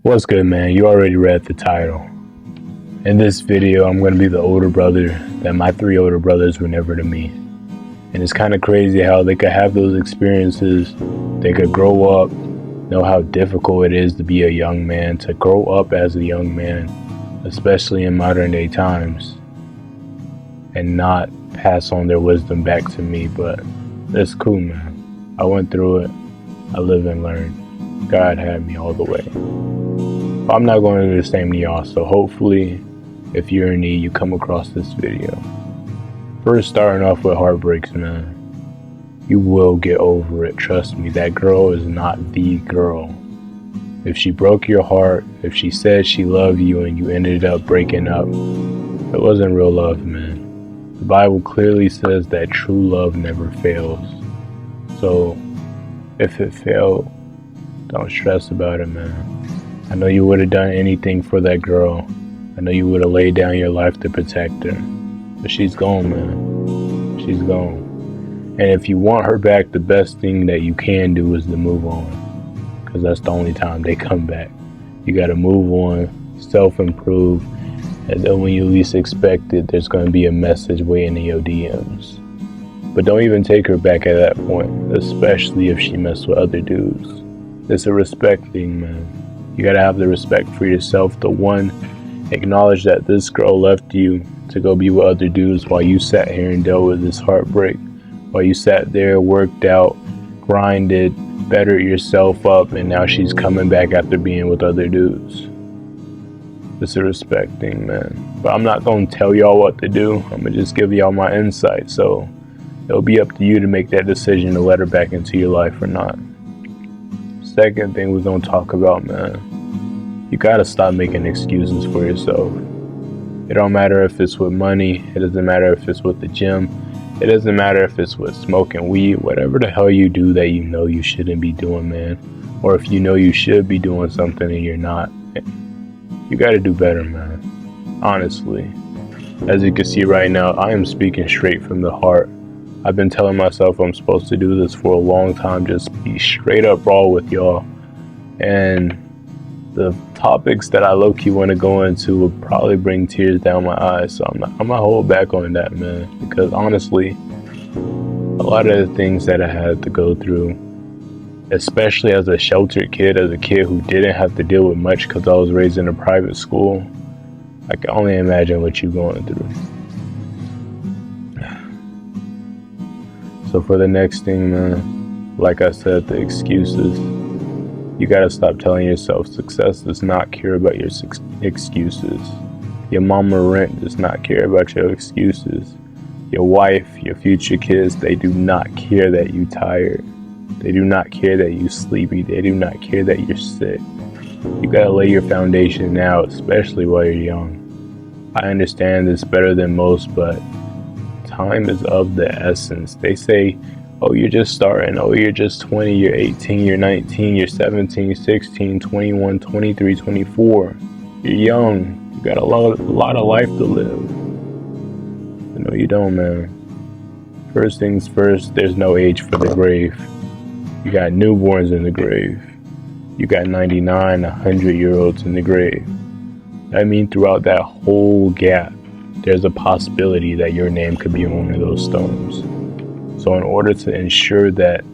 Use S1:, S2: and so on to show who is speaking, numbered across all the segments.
S1: What's good, man? You already read the title. In this video, I'm going to be the older brother that my three older brothers were never to me. And it's kind of crazy how they could have those experiences, they could grow up, know how difficult it is to be a young man, to grow up as a young man, especially in modern day times, and not pass on their wisdom back to me. But it's cool, man. I went through it. I live and learn. God had me all the way. I'm not going to do the same to y'all, so hopefully, if you're in need, you come across this video. First, starting off with heartbreaks, man. You will get over it, trust me. That girl is not the girl. If she broke your heart, if she said she loved you and you ended up breaking up, it wasn't real love, man. The Bible clearly says that true love never fails. So, if it failed, don't stress about it, man. I know you would have done anything for that girl. I know you would have laid down your life to protect her. But she's gone, man. She's gone. And if you want her back, the best thing that you can do is to move on. Because that's the only time they come back. You got to move on, self-improve, and then when you least expect it, there's going to be a message waiting in your DMs. But don't even take her back at that point, especially if she messed with other dudes. It's a respect thing, man. You gotta have the respect for yourself. The one, acknowledge that this girl left you to go be with other dudes while you sat here and dealt with this heartbreak. While you sat there, worked out, grinded, bettered yourself up, and now she's coming back after being with other dudes. It's a respect thing, man. But I'm not gonna tell y'all what to do. I'm gonna just give y'all my insight. So it'll be up to you to make that decision to let her back into your life or not. Second thing we're gonna talk about, man. You gotta stop making excuses for yourself. It don't matter if it's with money. It doesn't matter if it's with the gym. It doesn't matter if it's with smoking weed. Whatever the hell you do that you know you shouldn't be doing, man. Or if you know you should be doing something and you're not. You gotta do better, man. Honestly. As you can see right now, I am speaking straight from the heart. I've been telling myself I'm supposed to do this for a long time. Just be straight up raw with y'all. And the topics that I low-key want to go into will probably bring tears down my eyes. So I'm gonna hold back on that, man. Because honestly, a lot of the things that I had to go through, especially as a sheltered kid, as a kid who didn't have to deal with much because I was raised in a private school, I can only imagine what you're going through. So for the next thing, man, like I said, the excuses. You gotta stop telling yourself success does not care about your excuses. Your mama rent does not care about your excuses. Your wife, your future kids, they do not care that you tired. They do not care that you sleepy. They do not care that you're sick. You gotta lay your foundation now, especially while you're young. I understand this better than most, but time is of the essence. They say, oh, you're just starting. Oh, you're just 20, you're 18, you're 19, you're 17, 16, 21, 23, 24. You're young. You got a lot of life to live. But no, you don't, man. First things first, there's no age for the grave. You got newborns in the grave. You got 99, 100-year-olds in the grave. I mean, throughout that whole gap, there's a possibility that your name could be on one of those stones. So in order to ensure that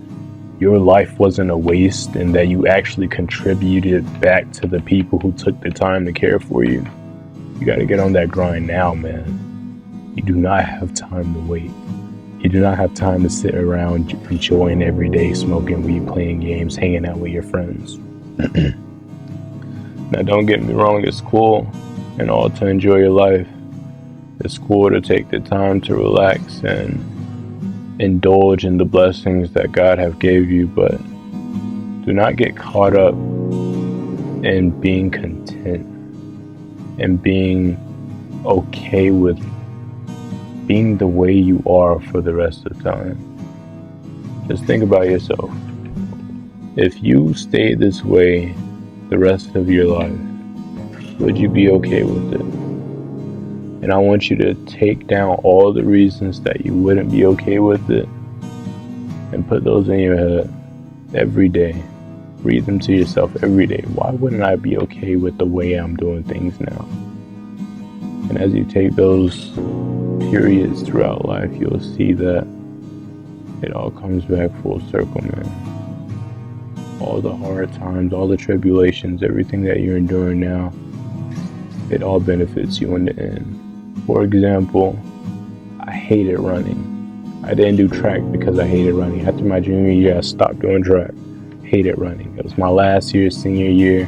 S1: your life wasn't a waste and that you actually contributed back to the people who took the time to care for you, you got to get on that grind now, man. You do not have time to wait. You do not have time to sit around enjoying every day, smoking weed, playing games, hanging out with your friends. Now, don't get me wrong, it's cool and all to enjoy your life. It's cool to take the time to relax and indulge in the blessings that God have gave you, but do not get caught up in being content and being okay with being the way you are for the rest of the time. Just think about yourself. If you stay this way the rest of your life, would you be okay with it? And I want you to take down all the reasons that you wouldn't be okay with it and put those in your head every day. Read them to yourself every day. Why wouldn't I be okay with the way I'm doing things now? And as you take those periods throughout life, you'll see that it all comes back full circle, man. All the hard times, all the tribulations, everything that you're enduring now, it all benefits you in the end. For example, I hated running. I didn't do track because I hated running. After my junior year, I stopped doing track. Hated running. It was my last year, senior year,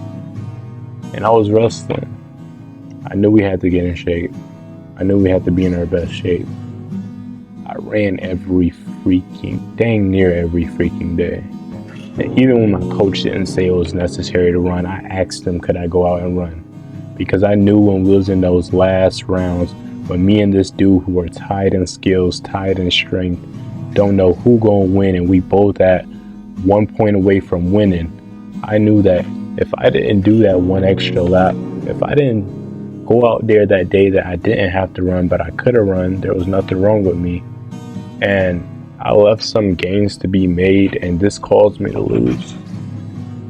S1: and I was wrestling. I knew we had to get in shape. I knew we had to be in our best shape. I ran dang near every freaking day. And even when my coach didn't say it was necessary to run, I asked him, could I go out and run? Because I knew when we was in those last rounds, when me and this dude who were tied in skills, tied in strength, don't know who gonna win, and we both at 1 point away from winning, I knew that if I didn't do that one extra lap, if I didn't go out there that day that I didn't have to run, but I could have run, there was nothing wrong with me. And I left some gains to be made, and this caused me to lose.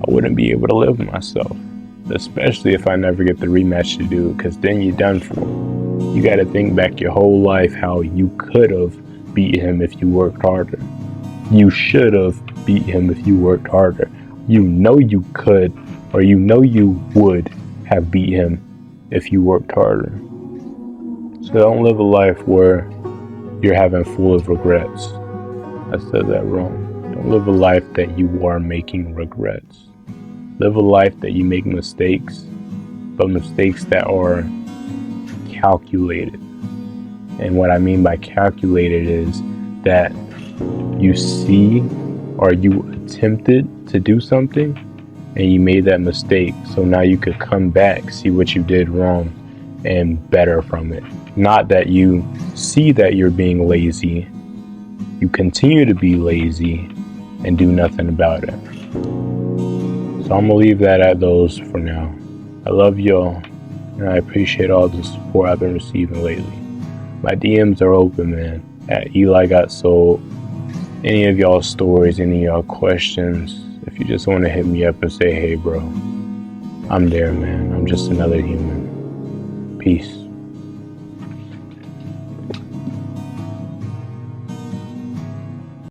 S1: I wouldn't be able to live with myself, especially if I never get the rematch to do, because then you're done for. You got to think back your whole life how you could have beat him if you worked harder. You should have beat him if you worked harder. You know you could, or you know you would have beat him if you worked harder. So don't live a life where you're having full of regrets. I said that wrong. Don't live a life that you are making regrets. Live a life that you make mistakes, but mistakes that are calculated. And what I mean by calculated is that you see or you attempted to do something and you made that mistake. So now you could come back, see what you did wrong, and better from it. Not that you see that you're being lazy, you continue to be lazy and do nothing about it. So I'm gonna leave that at those for now. I love y'all, and I appreciate all the support I've been receiving lately. My DMs are open, man, at Eli Got Sold. Any of y'all stories, any of y'all questions, if you just want to hit me up and say, hey bro, I'm there, man. I'm just another human. Peace.